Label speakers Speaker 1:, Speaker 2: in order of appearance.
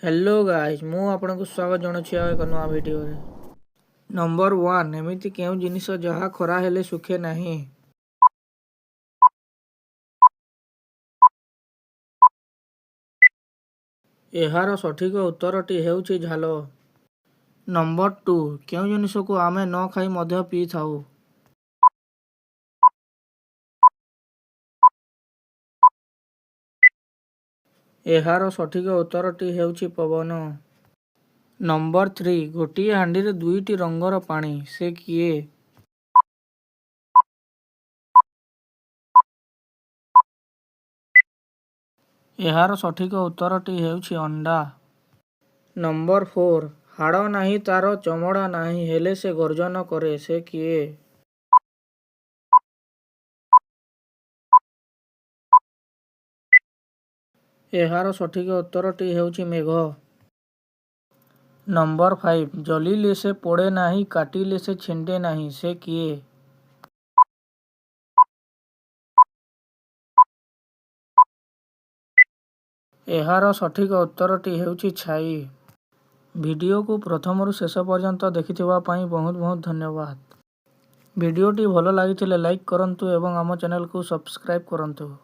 Speaker 1: Hello guys मु आपनको स्वागत जनाऊँ एक नया वीडियो रे। नंबर 1 एमिति केउ जिनिस जहा खरा हेले सुखे नहीं। एहार सठिक उत्तरटी हेउछि झालो। नंबर 2 केउ जिनिस को आमे न खाई मध्य पी थाउ। एहार सठिक उत्तरटी हेउछि पवन। नंबर 3 गोटिए हांडी रे दुईटी रंगर पानी से किए। एहार सठिक उत्तरटी हेउछि अंडा। नंबर 4 हाड़ नाही तार चमड़ा नाही हेले से गर्जन करे से किए। एहार सठिक उत्तरटी हेउछि मेघ। नंबर 5 जलिले से पोड़े नाही काटिले से छिंडे नाही से किए। एहार सठिक उत्तरटी हेउछि छाई। वीडियो को प्रथम शेष पर्यंत देखिथिबा पई बहुत बहुत धन्यवाद। वीडियोटी भल लागिथिले लाइक करंतु एवं आम चैनल को सब्सक्राइब करंतु।